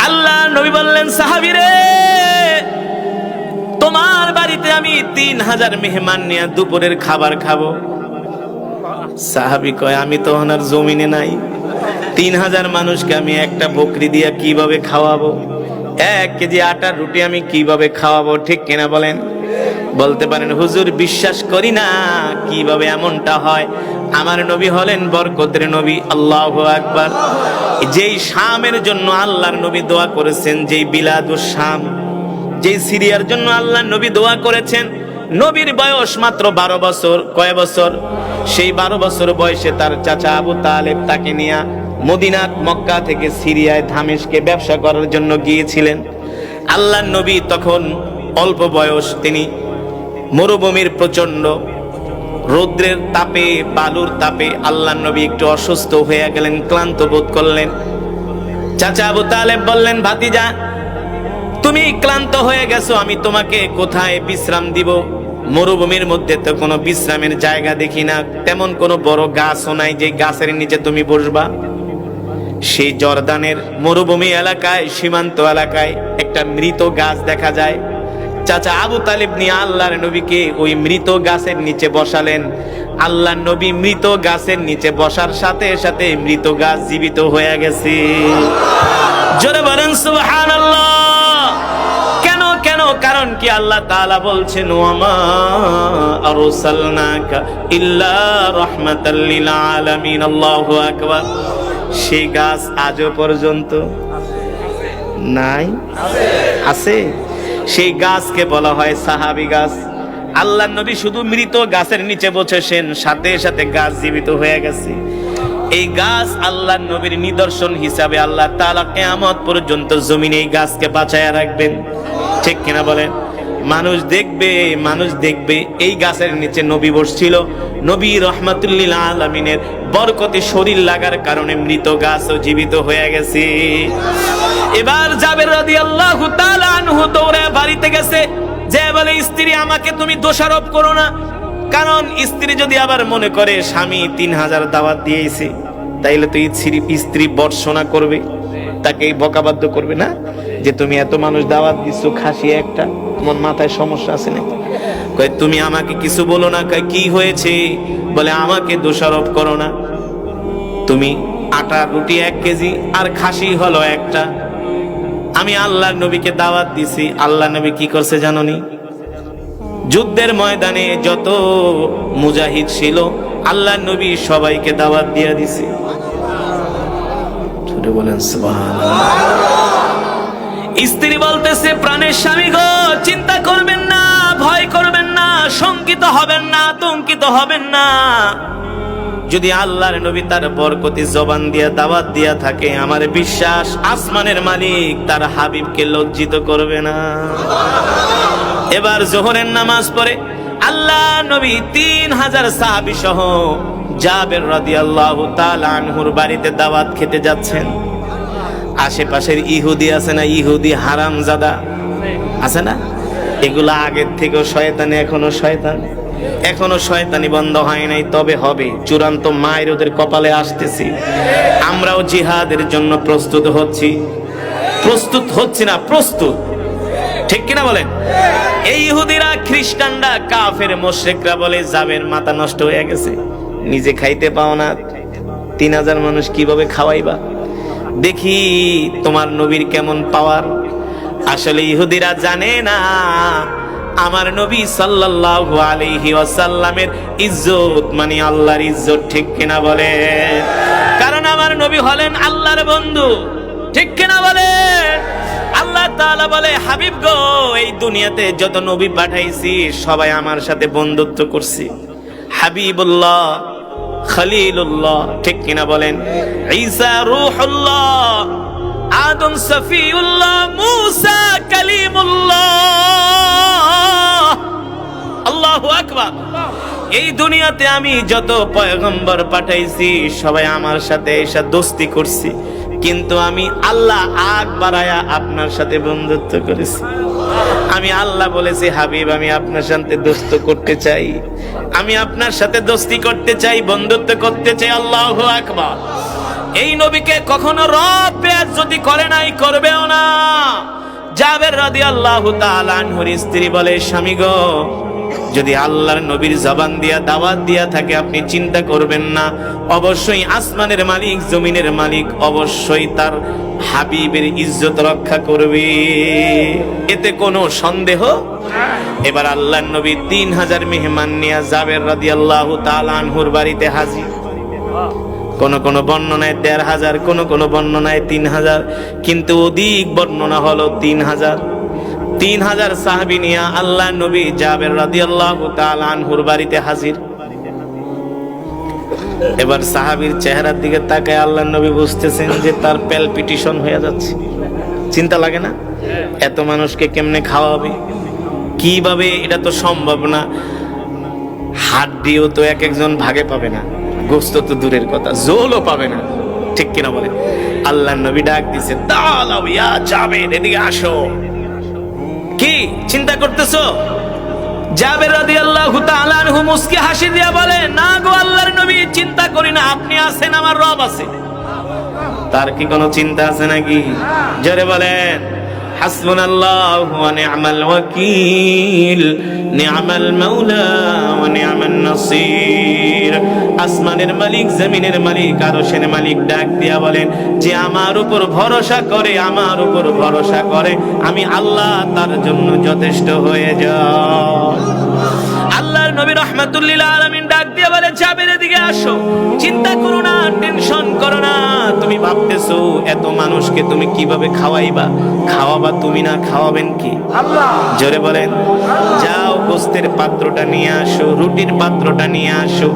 আল্লাহ নবী বললেন, সাহাবীরে তোমার বাড়িতে আমি 3000 মেহমান নিয়ে দুপুরের খাবার খাবো। সাহাবী কয়, আমি তো ওনার জমিনে নাই, 3000 মানুষকে আমি একটা বকরি দিয়া কিভাবে খাওয়াবো? 1 কেজি আটার রুটি আমি কিভাবে খাওয়াবো? ঠিক কিনা বলেন? বলতে পারেন, হুজুর বিশ্বাস করি না, কিভাবে এমনটা হয়? আমার নবী হলেন বরকতের নবী। আল্লাহু আকবার। যেই শামের জন্য আল্লাহর নবী দোয়া করেছেন, যেই বিলাদুস শাম, যেই সিরিয়ার জন্য আল্লাহর নবী দোয়া করেছেন, নবীর বয়স মাত্র 12 বছর। কয় বছর? সেই 12 বছর বয়সে তার চাচা আবু তালেব তাকে নিয়ে মদিনা মক্কা থেকে সিরিয়ায় দামেস্কে ব্যবসা করার জন্য গিয়েছিলেন। আল্লাহর নবী তখন অল্প বয়স, তিনি মরুভূমির প্রচন্ড রৌদ্রের তাপে, বালুর তাপে আল্লাহর নবী একটু অসুস্থ হয়ে গেলেন, ক্লান্ত বোধ করলেন। চাচা আবু তালেব বললেন, ভাতিজা তুমি ক্লান্ত হয়ে গেছো, আমি তোমাকে কোথায় বিশ্রাম দিব? মরুভূমির মধ্যে তো কোনো বিশ্রামের জায়গা দেখি না, তেমন কোনো বড় গাছও নাই যে গাছের নিচে তুমি বসবা। সেই জর্দানের মরুভূমি এলাকায়, সীমান্ত এলাকায় একটা মৃত গাছ দেখা যায়। চাচা আবু তালিব নিয়ে আল্লাহর নবীকে ওই মৃত গাছের নিচে বসালেন। আল্লাহর নবী মৃত গাছের নিচে বসার সাথে সাথে মৃত গাছ জীবিত হয়ে গেছে। জোরে বলেন সুবহানাল্লাহ। কেন কেন? কারণ কি? আল্লাহ তাআলা বলছেন, ওয়ামা আরসালনাকা ইল্লা রাহমাতাল লিল আলামিন। আল্লাহু আকবার। সেই গাছ আজও পর্যন্ত নাই, আছে। সেই গাছকে বলা হয় সাহাবী গাছ। আল্লাহর নবী শুধু মৃত গাছের নিচে বসেছেন, সাথে সাথে গাছ জীবিত হয়ে গেছে। এই গাছ আল্লাহর নবীর নিদর্শন হিসাবে আল্লাহ তাআলা কিয়ামত পর্যন্ত জমিনে এই গাছকে বাঁচায়া রাখবেন। ঠিক কিনা বলেন? মানুষ দেখবে এই গাছের নিচে নবী বসছিল। নবী রাহমাতুল লিল আলামিনের বরকতে শরীর লাগার কারণে মৃত গাছও জীবিত হয়ে গেছে। এবার জাবের রাদিয়াল্লাহু তাআলা আনহু দৌড়ে বাড়িতে গেছে, যে বলে, স্ত্রী আমাকে তুমি দোষারোপ করো না। কারণ স্ত্রী যদি আবার মনে করে স্বামী 3000 দাওয়াত দিয়েছে, তাইলে তো স্ত্রী বর্ষনা করবে, তাকে বকাবাদ্য করবে না, যে তুমি এত মানুষ দাওয়াত দিছো, খাসি একটা, তোমার মাথায় সমস্যা আছে নাকি? কয় তুমি আমাকে কিছু বলো না। কয় কি হয়েছে? বলে আমাকে দোষারোপ করো না। তুমি আটা রুটি 1 কেজি আর খাসি হলো একটা। আমি আল্লাহর নবীকে দাওয়াত দিছি। আল্লাহর নবী কি করছে জানোনি? যুদ্ধের ময়দানে যত মুজাহিদ ছিল, আল্লাহর নবী সবাইকে দাওয়াত দিয়ে দিছে। বলেন সুবহানাল্লাহ। স্ত্রী বলতেছে, প্রাণের স্বামী গো, চিন্তা করবেন না, ভয় করবেন না, শঙ্কিত হবেন না, আতঙ্কিত হবেন না। যদি আল্লাহর নবী তার বরকতি জবান দিয়া দাওয়াত দিয়া থাকে, আমার বিশ্বাস আসমানের মালিক তার হাবিবকে লজ্জিত করবে না। এবার যোহরের নামাজ পড়ে আল্লাহ নবী 3000 সাহাবী সহ জাবের রাদিয়াল্লাহু তাআলা আনহুর বাড়িতে দাওয়াত খেতে যাচ্ছেন। আশেপাশের ইহুদি আছে না, ইহুদি হারামজাদা আছে না, এগুলা আগের থেকেও শয়তানি, এখনো শয়তানি বন্ধ হয় নাই, তবে হবে। চূড়ান্ত মায়ের ওদের কপালে আসতেছি। আমরাও জিহাদের জন্য প্রস্তুত হচ্ছি না, প্রস্তুত। ঠিক কিনা বলেন? এই ইহুদিরা, খ্রিস্টানরা, কাফের মুশরিকরা বলে, যাবের মাথা নষ্ট হয়ে গেছে, নিজে খাইতে পাও না, 3000 মানুষ কিভাবে খাওয়াইবা? দেখি তোমার নবীর কেমন পাওয়ার। আসলে ইহুদিরা জানে না আমার নবী সাল্লাল্লাহু আলাইহি ওয়াসাল্লামের ইজ্জত মানে আল্লাহর ইজ্জত। ঠিক কিনা বলে? কারণ আমার নবী হলেন আল্লাহর বন্ধু। ঠিক কিনা বলে? আল্লাহ তাআলা বলে, হাবিব গো, এই দুনিয়াতে যত নবী পাঠাইছি সবাই আমার সাথে বন্ধুত্ব করছে। হাবিবুল্লাহ, খলিলুল্লাহ। ঠিক কিনা বলেন? ঈসা রূহুল্লাহ, আদম সফিউল্লাহ, মূসা কালিমুল্লাহ। আল্লাহু আকবার। এই দুনিয়াতে আমি যত পয়গম্বর পাঠাইছি সবাই আমার সাথে এসে দোস্তি করছি, কিন্তু আমি আল্লাহ আগ বাড়ায়া আপনার সাথে বন্ধুত্ব করেছি। আমি আল্লাহ বলেছি, হাবিব আমি আপনার সাথে দোস্ত করতে চাই, আমি আপনার সাথে দোস্তি করতে চাই, বন্ধুত্ব করতে চাই। আল্লাহু আকবার। এই নবীকে কখনো রব বেইজ্জতি করে নাই, করবেও না। জাবের রাদিয়াল্লাহু তাআলা আনহুর স্ত্রী বলে, স্বামী গো, যদি আল্লাহর নবীর জবান দিয়া দাওয়াত দিয়া থাকে আপনি চিন্তা করবেন না, অবশ্যই আসমানের মালিক জমিনের মালিক অবশ্যই তার হাবিবের ইজ্জত রক্ষা করবে, এতে কোনো সন্দেহ। এবার আল্লাহর নবী 3000 মেহমান নিয়ে জাবের রাদিয়াল্লাহু তাআলা আনহুর বাড়িতে হাজির। কোন বর্ণনায় 1500, কোন বর্ণনায় 3000, কিন্তু অধিক বর্ণনা হলো 3000। 3000 সাহাবী নিয়ে আল্লাহ নবী জাবের রাদিয়াল্লাহু তাআলা আনহুর বাড়িতে হাজির। এবার সাহাবীর চেহারার দিকে তাকায় আল্লাহ নবী বুঝতেছেন যে তার প্যালপিটেশন হয়ে যাচ্ছে। চিন্তা লাগে না? এত মানুষকে কেমনে খাওয়াবে, কিভাবে? এটা তো সম্ভব না। হাড্ডিও তো এক একজন ভাগে পাবে না, গোস্ত তো দূরের কথা, জোলও পাবে না, ঠিক কিনা বলে? আল্লাহ নবী ডাক দিছে, তাআলাও ইয়া জাবের, এদিকে আসো। কি চিন্তা করতেছো? জাবের রাদিয়াল্লাহু তাআলা আনহু মুস্কি হাসি দিয়া বলে, না গো আল্লাহর নবী, চিন্তা করি না, আপনি আছেন, আমার রব আছে। তার কি কোনো চিন্তা আছে নাকি? জোরে বলেন, হাসবুনাল্লাহু ওয়া নি'মাল ওয়াকিল, নি'মাল মাওলা ওয়া নি'মান নাসির। আসমানের মালিক জমিনের মালিক আরশের মালিক ডাক দিয়া বলেন যে আমার উপর ভরসা করে, আমার উপর ভরসা করে, আমি আল্লাহ তার জন্য যথেষ্ট হয়ে যাই। আল্লাহর নবী রাহমাতুল লিল আলামিন ডাক দিয়ে বলে, জাবের এদিকে আসো, চিন্তা করো না, টেনশন করো না। তুমি ভাবতেছো এত মানুষকে তুমি কিভাবে খাওয়াইবা? খাওয়াবা তুমি না, খাওয়াবেন কি? আল্লাহ। জোরে বলেন, যাও গোস্তের পাত্রটা নিয়ে আসো, রুটির পাত্রটা নিয়ে আসো।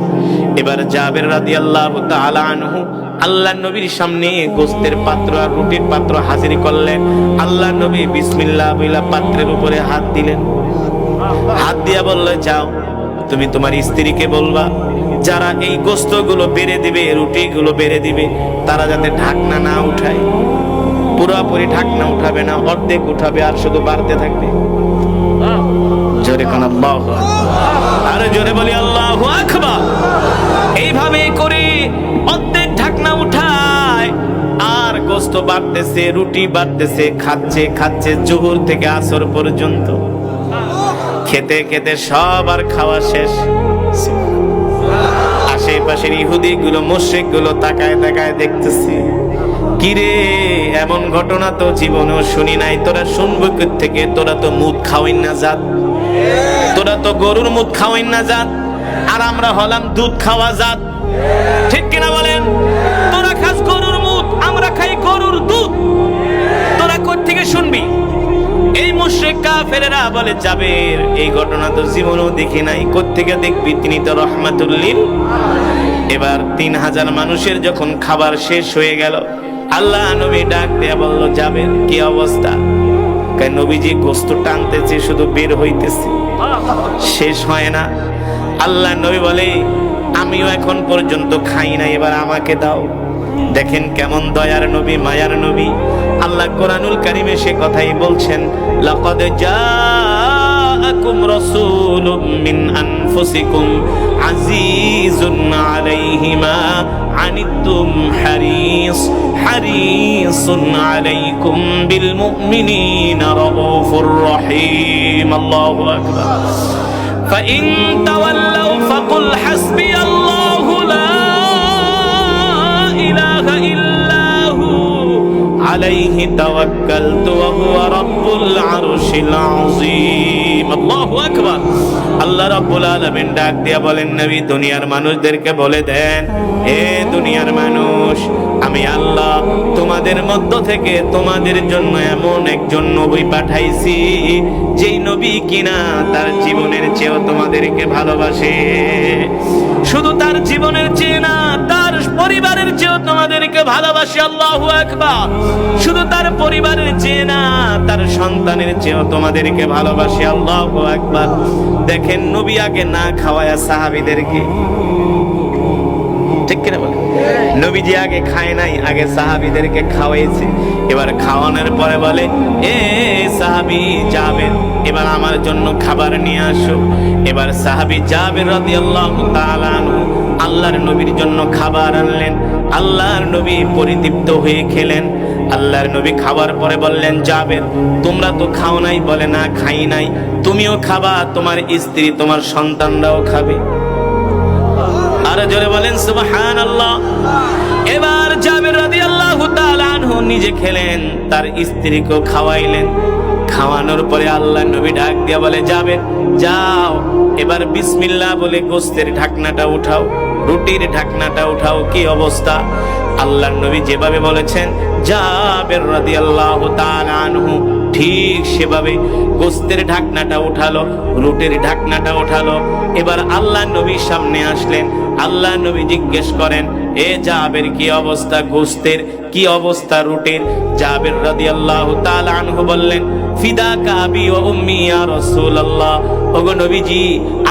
এবার জাবের রাদিয়াল্লাহু তাআলা আনহু আল্লাহর নবীর সামনে গোস্তের পাত্র আর রুটির পাত্র হাজির করলেন। আল্লাহর নবী বিসমিল্লাহ বইলা পাত্রের উপরে হাত দিলেন। হাত দিয়া বলল, যাও তুমি তোমার স্ত্রীকে বলবা যারা এই গোস্তগুলো বেড়ে দিবে, রুটিগুলো বেড়ে দিবে, তারা যাতে ঢাকনা না উঠায়। পুরোপুরি ঢাকনা উঠাবে না, অর্ধেক উঠাবে, আর শুধু বাড়তে থাকবে। জোরে কোন আল্লাহু আকবার, আরে জোরে বলি আল্লাহু আকবার। এইভাবে করে অর্ধেক ঢাকনা উঠায়, আর গোস্ত বাড়তেছে, রুটি বাড়তেছে, খাচ্ছে খাচ্ছে জোহর থেকে আসর পর্যন্ত। খেতে খেতে সবার খাওয়া শেষ। আশেপাশের ইহুদি গুলো, মুশরিক গুলো তাকায় তাকায় দেখতেছে, কিরে এমন ঘটনা তো জীবনেও শুনি নাই। তোরা শুনবো থেকে? তোরা তো মুদ খাওয়াই না জাত, তোরা তো গরুর মুদ খাওয়াই না জাত, আর আমরা হলাম দুধ খাওয়া জাত, ঠিক কিনা বলেন? তোরা খাস গরুর মুদ, আমরা খাই গরুর দুধ, তোরা কোথা থেকে শুনবি? এই মুশরিক কাফেররা বলে, জাবের এই ঘটনা তো জীবনেও দেখি নাই। কোত্থেকে দেখবি? তিনি তো রহমাতুল লিল। এবার 3000 মানুষের যখন খাবার শেষ হয়ে গেল, আল্লাহ নবী ডাক দেয়া বলল, জাবের কি অবস্থা? কারণ নবীজি গোস্ত টানতেছে, শুধু বের হইতেছে, শেষ হয় না। আল্লাহ নবী বলে, আমিও এখন পর্যন্ত খাই না, এবার আমাকে দাও। দেখেন কেমন দয়ার নবী, মায়ার নবী। আল্লাহ কোরআনুল কারীমে সে কথাই বলছেন, লাকাদ জাআকুম রাসূলুম মিন আনফুসিকুম আজিজুন আলাইহি মা আনিতুম হারিসুন আলাইকুম বিল মুমিনিনা রাউফুর রহিম। আল্লাহু আকবার। ফাইন তাওয়াল্লাউ ফাকুল হাসবিয়াল্লাহু লা ইলাহা ইল্লাহু আলাইহি তাওয়াক্কালতু ওয়া হুয়া রাব্বুল আরশিল আযীম। আল্লাহু আকবার। আল্লাহ রাব্বুল আলামিন ডাক দিয়া বলেন, নবী দুনিয়ার মানুষদেরকে বলে দেন, হে দুনিয়ার মানুষ, আমি আল্লাহ তোমাদের মধ্য থেকে তোমাদের জন্য এমন একজন নবী পাঠাইছি, যেই নবী কিনা তার জীবনের চেয়েও তোমাদেরকে ভালোবাসে। শুধু তার জীবনের চেয়ে না, তার পরিবারের চেয়েও তোমাদেরকে ভালোবাসে। আল্লাহু আকবার। শুধু তার পরিবারের চেয়ে না, তার সন্তানের চেয়েও তোমাদেরকে ভালোবাসে। আল্লাহু আকবার। দেখেন নবী আগে না খাওয়ায়া সাহাবীদেরকে, ঠিক কিনা বলে? নবীজি আগে খায় নাই, আগে সাহাবীদেরকে খাওয়াইছে। এবার খাওয়ানোর পরে বলে, এ সাহাবী জাবের, এবার আমার জন্য খাবার নিয়ে আসো। এবার সাহাবী জাবের রাদিয়াল্লাহু তাআলা আনহু আল্লাহর নবীর জন্য খাবার আনলেন। আল্লাহর নবী পরিতৃপ্ত হয়ে খেলেন। আল্লাহর নবী খাবার পরে বললেন, জাবের তোমরা তো খাও নাই? বলে, না খাই নাই। তুমিও খাবা, তোমার স্ত্রী তোমার সন্তানরাও খাবে। আর জোরে বলেন সুবহানাল্লাহ। এবার জাবের রাদিয়াল্লাহু তাআলা আনহু নিজে খেলেন, তার স্ত্রীকেও খাওয়াইলেন। খাওয়ানোর পরে আল্লাহর নবী ডাক দিয়া বলে, জাবের যাও, এবার বিসমিল্লাহ বলে গোশতের ঢাকনাটা উঠাও, রুটির ঢাকনাটা উঠাও। কি অবস্থা! আল্লাহর নবী যেভাবে বলেছেন, জাবের রাদিয়াল্লাহু তাআলা আনহু ঠিক সেভাবে গোশতের ঢাকনাটা উঠালো, রুটির ঢাকনাটা উঠালো। এবার আল্লাহর নবীর সামনে আসলেন। আল্লাহর নবী জিজ্ঞেস করেন, এ জাবের কি অবস্থা গোশতের, কি অবস্থা রুটির? জাবের রাদিয়াল্লাহু তাআলা আনহু বললেন, ফিদাকা আবি ওয়া উম্মি ইয়া রাসূলুল্লাহ। ওগো নবীজি,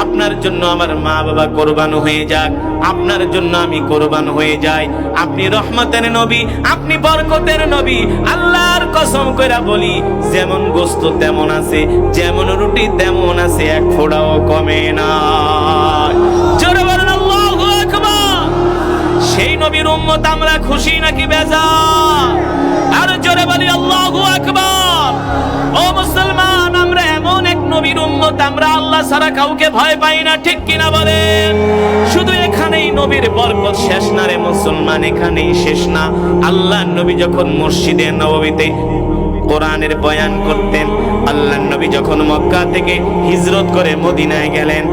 আপনার জন্য আমার মা বাবা কুরবান হয়ে যাক, আপনার জন্য আমি কুরবান হয়ে যাই। আপনি রহমতের নবী, আপনি বরকতের নবী। আল্লাহর কসম কইরা বলি, যেমন গোশত তেমন আছে, যেমন রুটি তেমন আছে, এক ফোঁটাও কমে না। জোরে বলেন আল্লাহু আকবার। সেই নবীর উম্মত আমরা খুশি নাকি বেজার? আর জোরে বলি আল্লাহু আকবার। ও মুসলমান, আমরা এমন এক নবীর উম্মত, আমরা আল্লাহ ছাড়া কাউকে ভয় পাই না, ঠিক কিনা বলেন? শুধু এখানেই নবীর বরকত শেষ না রে মুসলমান, এখানেই শেষ না। আল্লাহর নবী যখন মসজিদে নববীতে কোরআনের বয়ান করতেন, আল্লাহর নবী যখন মক্কা থেকে হিজরত করে মদিনায় গেলেন,